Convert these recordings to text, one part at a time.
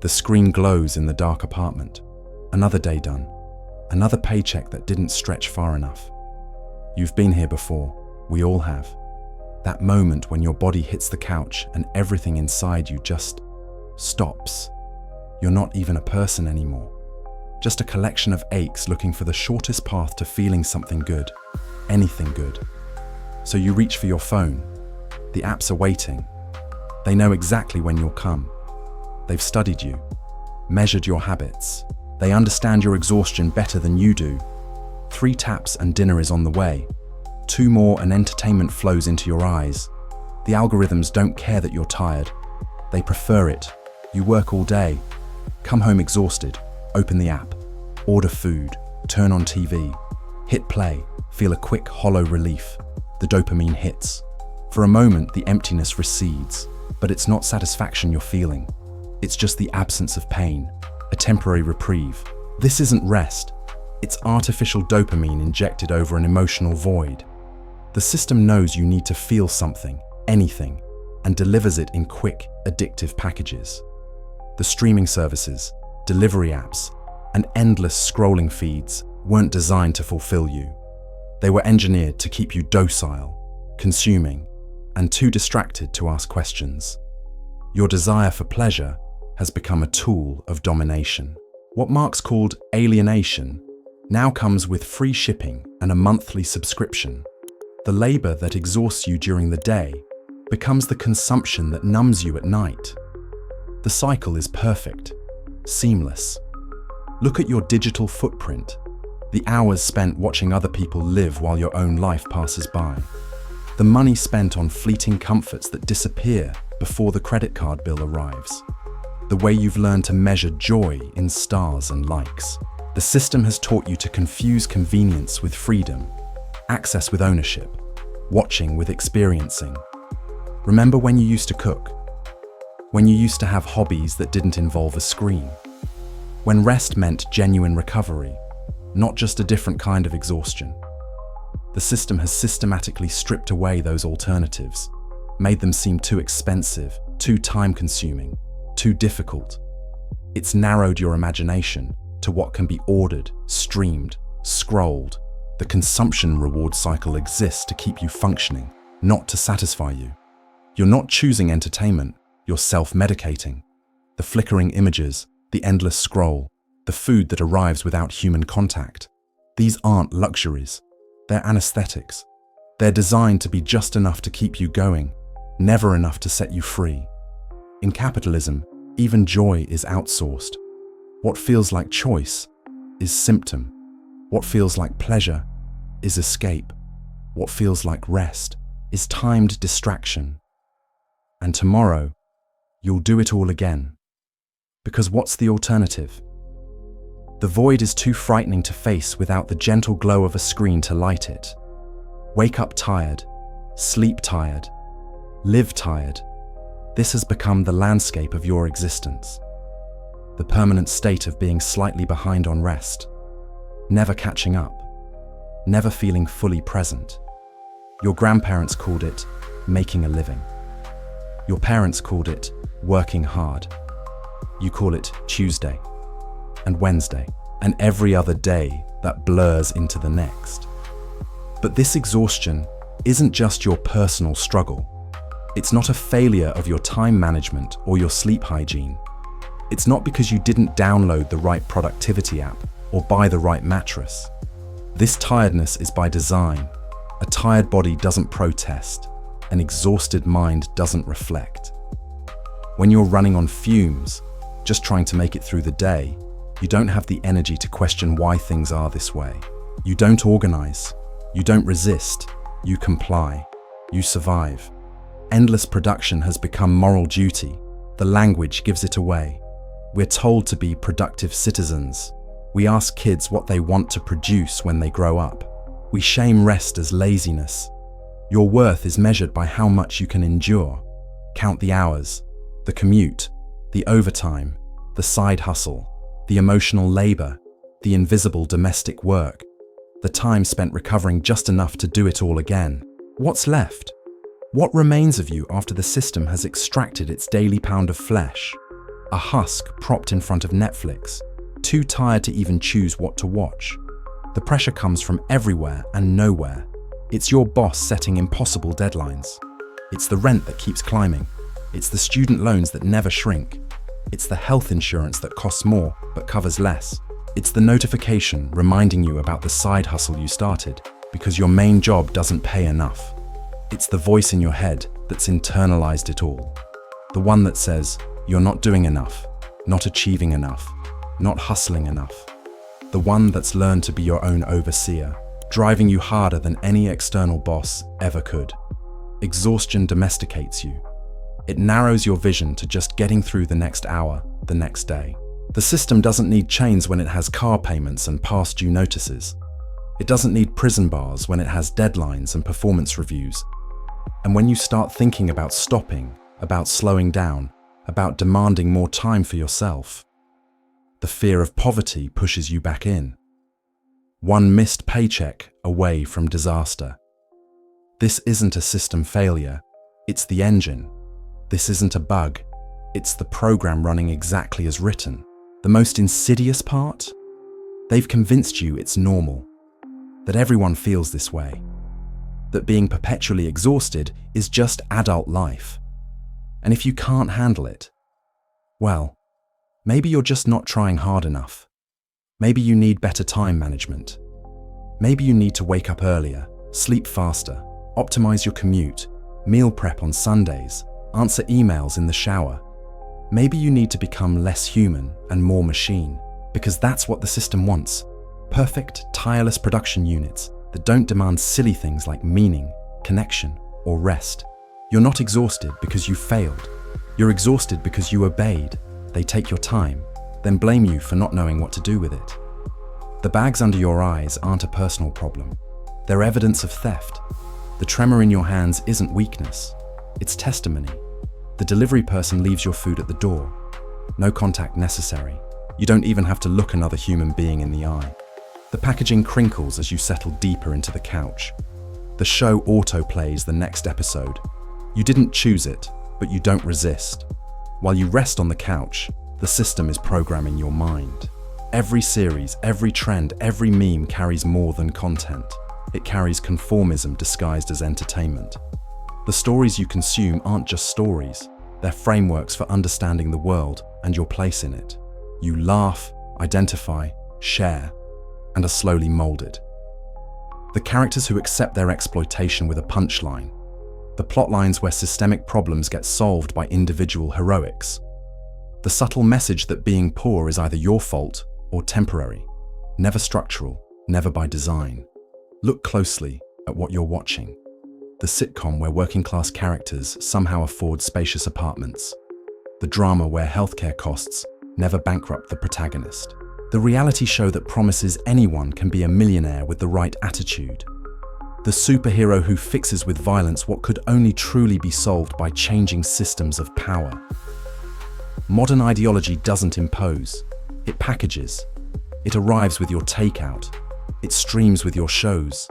The screen glows in the dark apartment. Another day done. Another paycheck that didn't stretch far enough. You've been here before. We all have. That moment when your body hits the couch and everything inside you just stops. You're not even a person anymore. Just a collection of aches looking for the shortest path to feeling something good. Anything good. So you reach for your phone. The apps are waiting. They know exactly when you'll come. They've studied you, measured your habits. They understand your exhaustion better than you do. 3 taps and dinner is on the way. 2 more and entertainment flows into your eyes. The algorithms don't care that you're tired. They prefer it. You work all day. Come home exhausted. Open the app. Order food. Turn on TV. Hit play. Feel a quick, hollow relief. The dopamine hits. For a moment, the emptiness recedes. But it's not satisfaction you're feeling. It's just the absence of pain. A temporary reprieve. This isn't rest. It's artificial dopamine injected over an emotional void. The system knows you need to feel something, anything, and delivers it in quick, addictive packages. The streaming services, delivery apps, and endless scrolling feeds weren't designed to fulfill you. They were engineered to keep you docile, consuming, and too distracted to ask questions. Your desire for pleasure has become a tool of domination. What Marx called alienation now comes with free shipping and a monthly subscription. The labor that exhausts you during the day becomes the consumption that numbs you at night. The cycle is perfect, seamless. Look at your digital footprint, the hours spent watching other people live while your own life passes by. The money spent on fleeting comforts that disappear before the credit card bill arrives. The way you've learned to measure joy in stars and likes. The system has taught you to confuse convenience with freedom, access with ownership, watching with experiencing. Remember when you used to cook? When you used to have hobbies that didn't involve a screen? When rest meant genuine recovery, not just a different kind of exhaustion? The system has systematically stripped away those alternatives, made them seem too expensive, too time-consuming, too difficult. It's narrowed your imagination to what can be ordered, streamed, scrolled. The consumption reward cycle exists to keep you functioning, not to satisfy you. You're not choosing entertainment, you're self-medicating. The flickering images, the endless scroll, the food that arrives without human contact. These aren't luxuries, they're anesthetics. They're designed to be just enough to keep you going, never enough to set you free. In capitalism, even joy is outsourced. What feels like choice is symptom. What feels like pleasure is escape. What feels like rest is timed distraction. And tomorrow, you'll do it all again. Because what's the alternative? The void is too frightening to face without the gentle glow of a screen to light it. Wake up tired, sleep tired, live tired. This has become the landscape of your existence. The permanent state of being slightly behind on rest, never catching up, never feeling fully present. Your grandparents called it making a living. Your parents called it working hard. You call it Tuesday and Wednesday and every other day that blurs into the next. But this exhaustion isn't just your personal struggle. It's not a failure of your time management or your sleep hygiene. It's not because you didn't download the right productivity app or buy the right mattress. This tiredness is by design. A tired body doesn't protest. An exhausted mind doesn't reflect. When you're running on fumes, just trying to make it through the day, you don't have the energy to question why things are this way. You don't organize. You don't resist. You comply. You survive. Endless production has become moral duty. The language gives it away. We're told to be productive citizens. We ask kids what they want to produce when they grow up. We shame rest as laziness. Your worth is measured by how much you can endure. Count the hours, the commute, the overtime, the side hustle, the emotional labor, the invisible domestic work, the time spent recovering just enough to do it all again. What's left? What remains of you after the system has extracted its daily pound of flesh? a husk propped in front of Netflix, too tired to even choose what to watch. The pressure comes from everywhere and nowhere. It's your boss setting impossible deadlines. It's the rent that keeps climbing. It's the student loans that never shrink. It's the health insurance that costs more but covers less. It's the notification reminding you about the side hustle you started because your main job doesn't pay enough. It's the voice in your head that's internalized it all. The one that says, you're not doing enough, not achieving enough, not hustling enough. The one that's learned to be your own overseer, driving you harder than any external boss ever could. Exhaustion domesticates you. It narrows your vision to just getting through the next hour, the next day. The system doesn't need chains when it has car payments and past due notices. It doesn't need prison bars when it has deadlines and performance reviews. And when you start thinking about stopping, about slowing down, about demanding more time for yourself, the fear of poverty pushes you back in. One missed paycheck away from disaster. This isn't a system failure, it's the engine. This isn't a bug, it's the program running exactly as written. The most insidious part? They've convinced you it's normal, that everyone feels this way, that being perpetually exhausted is just adult life. And if you can't handle it, well, maybe you're just not trying hard enough. Maybe you need better time management. Maybe you need to wake up earlier, sleep faster, optimize your commute, meal prep on Sundays, answer emails in the shower. Maybe you need to become less human and more machine, because that's what the system wants. Perfect, tireless production units that don't demand silly things like meaning, connection, or rest. You're not exhausted because you failed. You're exhausted because you obeyed. They take your time, then blame you for not knowing what to do with it. The bags under your eyes aren't a personal problem. They're evidence of theft. The tremor in your hands isn't weakness. It's testimony. The delivery person leaves your food at the door. No contact necessary. You don't even have to look another human being in the eye. The packaging crinkles as you settle deeper into the couch. The show auto-plays the next episode. You didn't choose it, but you don't resist. While you rest on the couch, the system is programming your mind. Every series, every trend, every meme carries more than content. It carries conformism disguised as entertainment. The stories you consume aren't just stories, they're frameworks for understanding the world and your place in it. You laugh, identify, share, and are slowly molded. The characters who accept their exploitation with a punchline. The plotlines where systemic problems get solved by individual heroics. The subtle message that being poor is either your fault or temporary, never structural, never by design. Look closely at what you're watching. The sitcom where working-class characters somehow afford spacious apartments. The drama where healthcare costs never bankrupt the protagonist. The reality show that promises anyone can be a millionaire with the right attitude. The superhero who fixes with violence what could only truly be solved by changing systems of power. Modern ideology doesn't impose, it packages. It arrives with your takeout. It streams with your shows.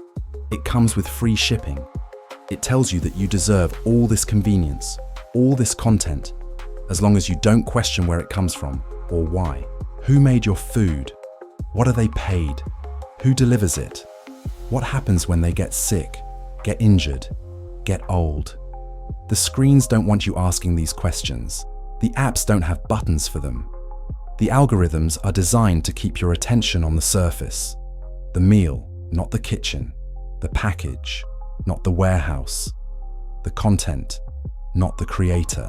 It comes with free shipping. It tells you that you deserve all this convenience, all this content, as long as you don't question where it comes from or why. Who made your food? What are they paid? Who delivers it? What happens when they get sick, get injured, get old? The screens don't want you asking these questions. The apps don't have buttons for them. The algorithms are designed to keep your attention on the surface. The meal, not the kitchen. The package, not the warehouse. The content, not the creator.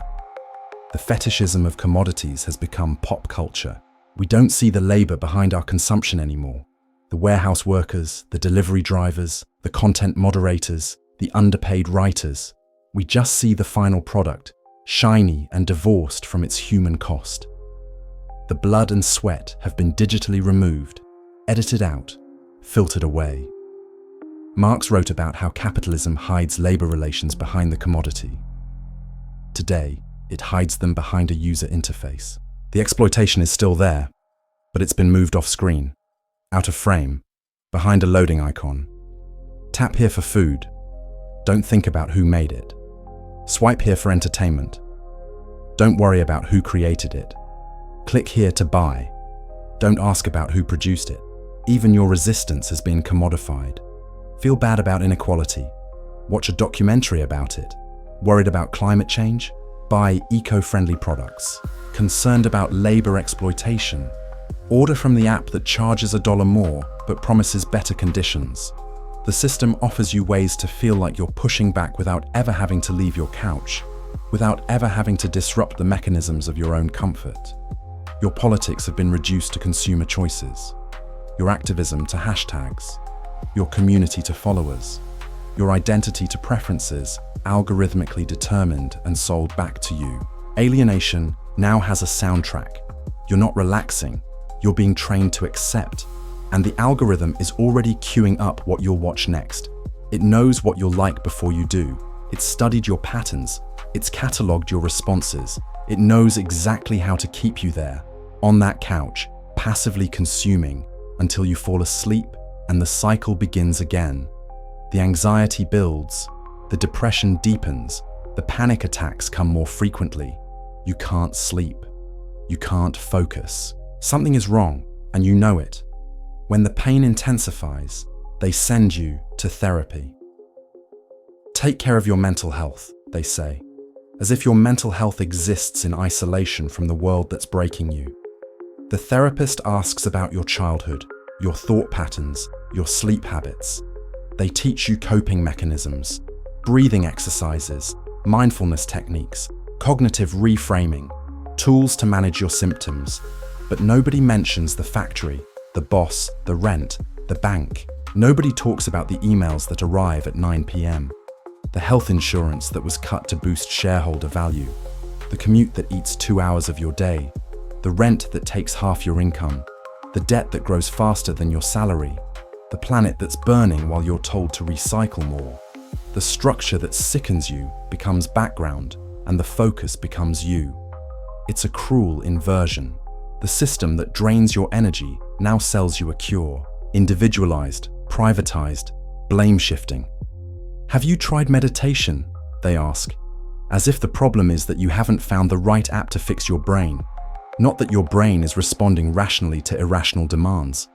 The fetishism of commodities has become pop culture. We don't see the labor behind our consumption anymore. The warehouse workers, the delivery drivers, the content moderators, the underpaid writers. We just see the final product, shiny and divorced from its human cost. The blood and sweat have been digitally removed, edited out, filtered away. Marx wrote about how capitalism hides labor relations behind the commodity. Today, it hides them behind a user interface. The exploitation is still there, but it's been moved off screen, out of frame, behind a loading icon. Tap here for food. Don't think about who made it. Swipe here for entertainment. Don't worry about who created it. Click here to buy. Don't ask about who produced it. Even your resistance has been commodified. Feel bad about inequality? Watch a documentary about it. Worried about climate change? Buy eco-friendly products. Concerned about labor exploitation? Order from the app that charges $1 more but promises better conditions. The system offers you ways to feel like you're pushing back without ever having to leave your couch, without ever having to disrupt the mechanisms of your own comfort. Your politics have been reduced to consumer choices, your activism to hashtags, your community to followers, your identity to preferences algorithmically determined and sold back to you. Alienation now has a soundtrack. You're not relaxing, you're being trained to accept, and the algorithm is already queuing up what you'll watch next. It knows what you'll like before you do. It's studied your patterns. It's catalogued your responses. It knows exactly how to keep you there, on that couch, passively consuming, until you fall asleep and the cycle begins again. The anxiety builds, the depression deepens, the panic attacks come more frequently. You can't sleep. You can't focus. Something is wrong, and you know it. When the pain intensifies, they send you to therapy. Take care of your mental health, they say, as if your mental health exists in isolation from the world that's breaking you. The therapist asks about your childhood, your thought patterns, your sleep habits. They teach you coping mechanisms, breathing exercises, mindfulness techniques, cognitive reframing, tools to manage your symptoms. But nobody mentions the factory, the boss, the rent, the bank. Nobody talks about the emails that arrive at 9 p.m., the health insurance that was cut to boost shareholder value, the commute that eats 2 hours of your day, the rent that takes half your income, the debt that grows faster than your salary, the planet that's burning while you're told to recycle more. The structure that sickens you becomes background, and the focus becomes you. It's a cruel inversion. The system that drains your energy now sells you a cure. Individualized, privatized, blame-shifting. Have you tried meditation? They ask, as if the problem is that you haven't found the right app to fix your brain, not that your brain is responding rationally to irrational demands.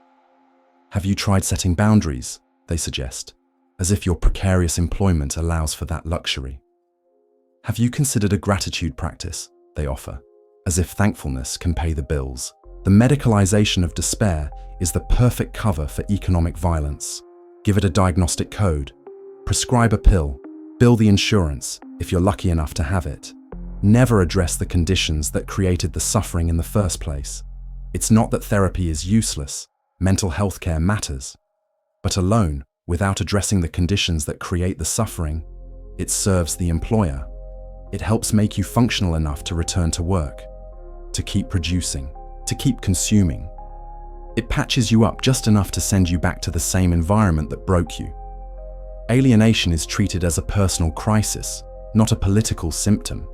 Have you tried setting boundaries? They suggest, as if your precarious employment allows for that luxury. Have you considered a gratitude practice? They offer, as if thankfulness can pay the bills. The medicalization of despair is the perfect cover for economic violence. Give it a diagnostic code, prescribe a pill, bill the insurance if you're lucky enough to have it. Never address the conditions that created the suffering in the first place. It's not that therapy is useless, mental health care matters. But alone, without addressing the conditions that create the suffering, it serves the employer. It helps make you functional enough to return to work, to keep producing, to keep consuming. It patches you up just enough to send you back to the same environment that broke you. Alienation is treated as a personal crisis, not a political symptom.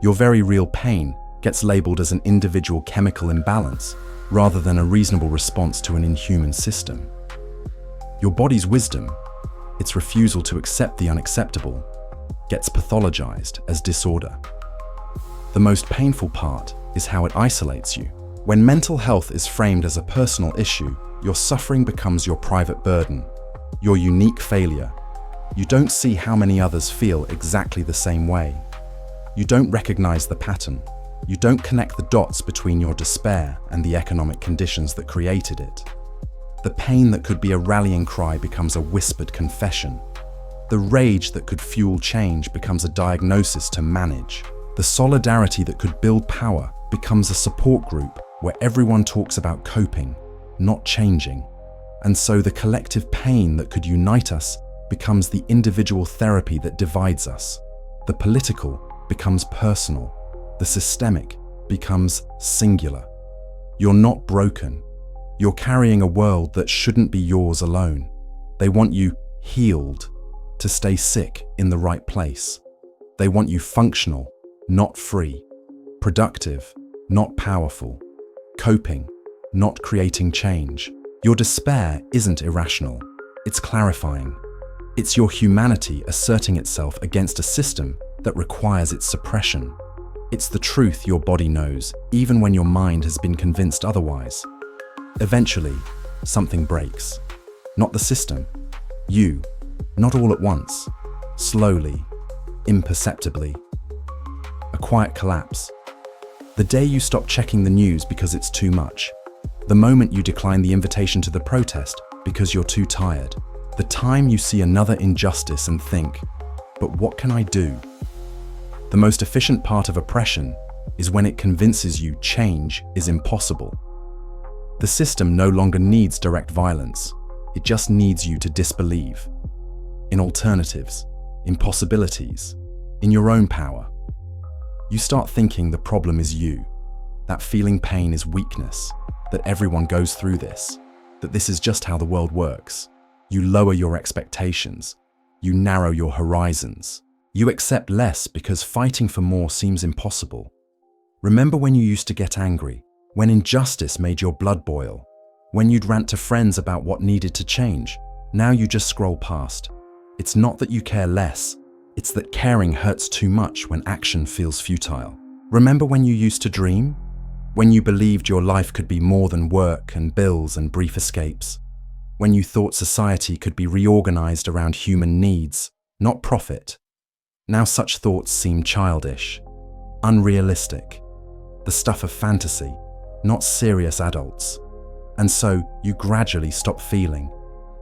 Your very real pain gets labeled as an individual chemical imbalance rather than a reasonable response to an inhuman system. Your body's wisdom, its refusal to accept the unacceptable, gets pathologized as disorder. The most painful part is how it isolates you. When mental health is framed as a personal issue, your suffering becomes your private burden, your unique failure. You don't see how many others feel exactly the same way. You don't recognize the pattern. You don't connect the dots between your despair and the economic conditions that created it. The pain that could be a rallying cry becomes a whispered confession. The rage that could fuel change becomes a diagnosis to manage. The solidarity that could build power becomes a support group where everyone talks about coping, not changing. And so the collective pain that could unite us becomes the individual therapy that divides us. The political becomes personal. The systemic becomes singular. You're not broken. You're carrying a world that shouldn't be yours alone. They want you healed, to stay sick in the right place. They want you functional, not free. Productive, not powerful. Coping, not creating change. Your despair isn't irrational. It's clarifying. It's your humanity asserting itself against a system that requires its suppression. It's the truth your body knows, even when your mind has been convinced otherwise. Eventually, something breaks. Not the system. You. Not all at once. Slowly. Imperceptibly. A quiet collapse. The day you stop checking the news because it's too much. The moment you decline the invitation to the protest because you're too tired. The time you see another injustice and think, but what can I do? The most efficient part of oppression is when it convinces you change is impossible. The system no longer needs direct violence. It just needs you to disbelieve. In alternatives, in possibilities, in your own power. You start thinking the problem is you, that feeling pain is weakness, that everyone goes through this, that this is just how the world works. You lower your expectations. You narrow your horizons. You accept less because fighting for more seems impossible. Remember when you used to get angry, when injustice made your blood boil, when you'd rant to friends about what needed to change? Now you just scroll past. It's not that you care less, it's that caring hurts too much when action feels futile. Remember when you used to dream? When you believed your life could be more than work and bills and brief escapes? When you thought society could be reorganized around human needs, not profit? Now such thoughts seem childish, unrealistic, the stuff of fantasy, not serious adults. And so you gradually stop feeling,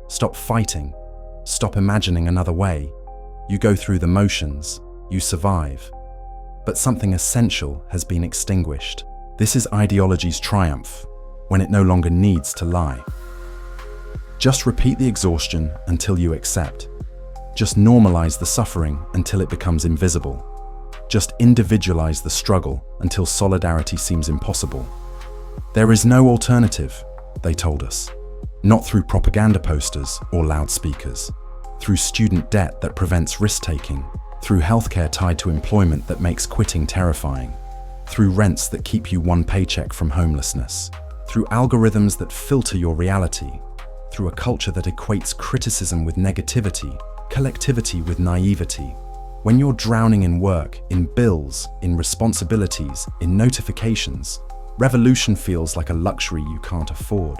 stop fighting, stop imagining another way. You go through the motions, you survive. But something essential has been extinguished. This is ideology's triumph, when it no longer needs to lie. Just repeat the exhaustion until you accept. Just normalize the suffering until it becomes invisible. Just individualize the struggle until solidarity seems impossible. There is no alternative, they told us. Not through propaganda posters or loudspeakers. Through student debt that prevents risk-taking. Through healthcare tied to employment that makes quitting terrifying. Through rents that keep you one paycheck from homelessness. Through algorithms that filter your reality. Through a culture that equates criticism with negativity, collectivity with naivety. When you're drowning in work, in bills, in responsibilities, in notifications, revolution feels like a luxury you can't afford.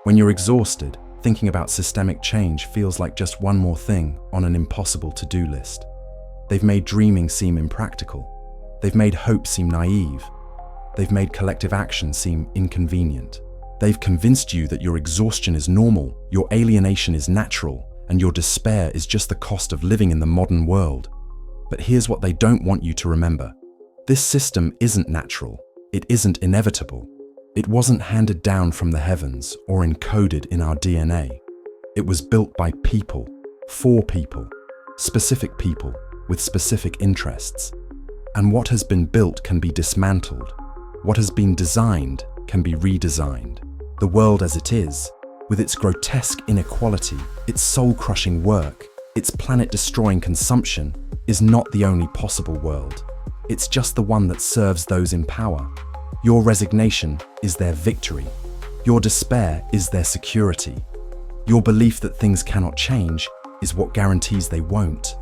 When you're exhausted, thinking about systemic change feels like just one more thing on an impossible to-do list. They've made dreaming seem impractical. They've made hope seem naive. They've made collective action seem inconvenient. They've convinced you that your exhaustion is normal, your alienation is natural, and your despair is just the cost of living in the modern world. But here's what they don't want you to remember. This system isn't natural. It isn't inevitable. It wasn't handed down from the heavens or encoded in our DNA. It was built by people, for people, specific people with specific interests. And what has been built can be dismantled. What has been designed can be redesigned. The world as it is, with its grotesque inequality, its soul-crushing work, its planet-destroying consumption, is not the only possible world. It's just the one that serves those in power. Your resignation is their victory. Your despair is their security. Your belief that things cannot change is what guarantees they won't.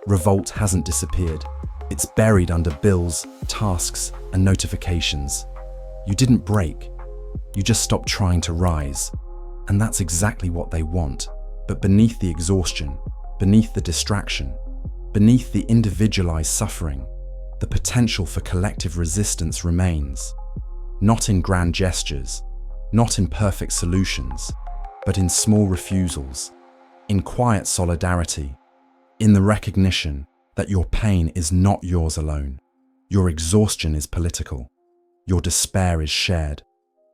Revolt hasn't disappeared. It's buried under bills, tasks, and notifications. You didn't break. You just stopped trying to rise. And that's exactly what they want. But beneath the exhaustion, beneath the distraction, beneath the individualized suffering, the potential for collective resistance remains. Not in grand gestures, not in perfect solutions, but in small refusals, in quiet solidarity, in the recognition that your pain is not yours alone. Your exhaustion is political. Your despair is shared.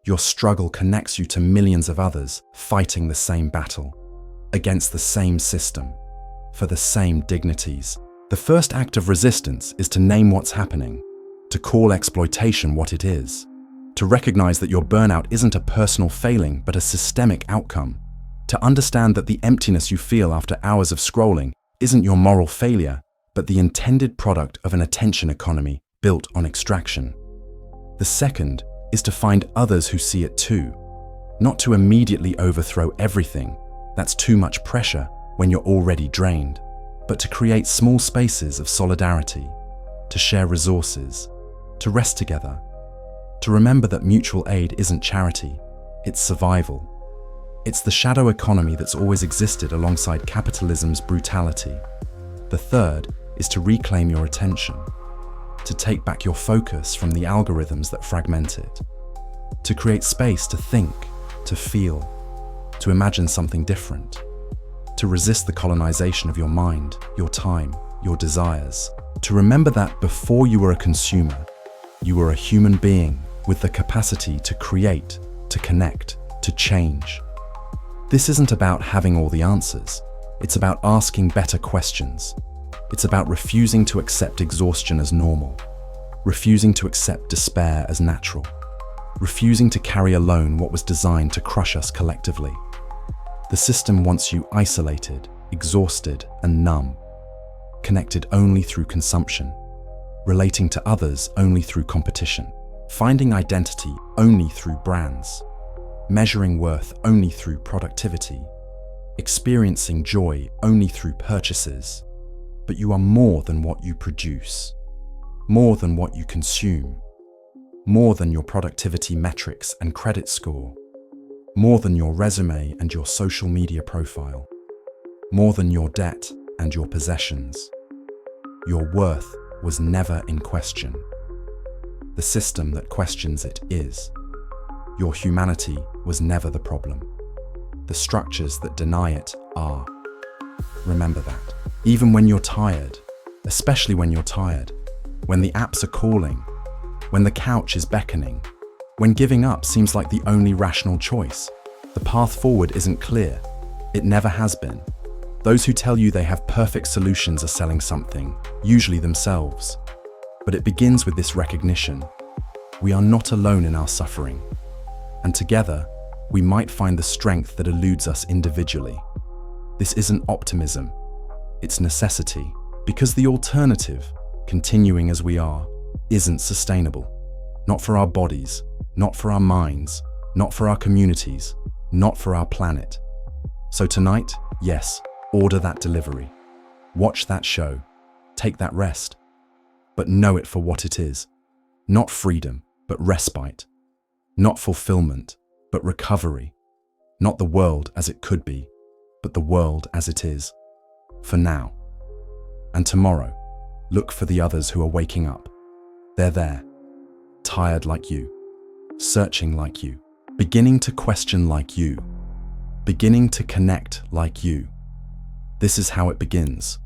Your struggle connects you to millions of others fighting the same battle, against the same system, for the same dignities. The first act of resistance is to name what's happening, to call exploitation what it is, to recognize that your burnout isn't a personal failing but a systemic outcome, to understand that the emptiness you feel after hours of scrolling isn't your moral failure, but the intended product of an attention economy built on extraction. The second is to find others who see it too, not to immediately overthrow everything. That's too much pressure when you're already drained. But to create small spaces of solidarity, to share resources, to rest together, to remember that mutual aid isn't charity, it's survival. It's the shadow economy that's always existed alongside capitalism's brutality. The third is to reclaim your attention, to take back your focus from the algorithms that fragment it, to create space to think, to feel, to imagine something different, to resist the colonization of your mind, your time, your desires, to remember that before you were a consumer, you were a human being with the capacity to create, to connect, to change. This isn't about having all the answers. It's about asking better questions. It's about refusing to accept exhaustion as normal, refusing to accept despair as natural, refusing to carry alone what was designed to crush us collectively. The system wants you isolated, exhausted, and numb, connected only through consumption, relating to others only through competition, finding identity only through brands, measuring worth only through productivity, experiencing joy only through purchases. But you are more than what you produce, more than what you consume, more than your productivity metrics and credit score, more than your resume and your social media profile, more than your debt and your possessions. Your worth was never in question. The system that questions it is. Your humanity was never the problem. The structures that deny it are. Remember that. Even when you're tired, especially when you're tired, when the apps are calling, when the couch is beckoning, when giving up seems like the only rational choice, the path forward isn't clear. It never has been. Those who tell you they have perfect solutions are selling something, usually themselves. But it begins with this recognition. We are not alone in our suffering. And together, we might find the strength that eludes us individually. This isn't optimism. It's necessity, because the alternative, continuing as we are, isn't sustainable. Not for our bodies, not for our minds, not for our communities, not for our planet. So tonight, yes, order that delivery. Watch that show. Take that rest. But know it for what it is. Not freedom, but respite. Not fulfillment, but recovery. Not the world as it could be, but the world as it is. For now. And tomorrow, look for the others who are waking up. They're there, tired like you, searching like you, beginning to question like you, beginning to connect like you. This is how it begins,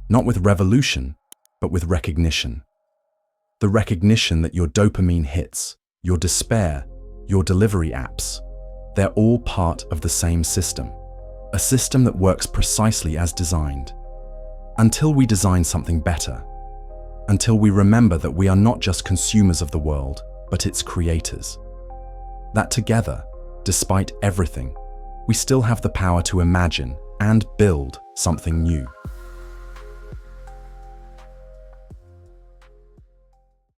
not with revolution, but with recognition. The recognition that your dopamine hits, your despair, your delivery apps, they're all part of the same system. A system that works precisely as designed. Until we design something better. Until we remember that we are not just consumers of the world, but its creators. That together, despite everything, we still have the power to imagine and build something new.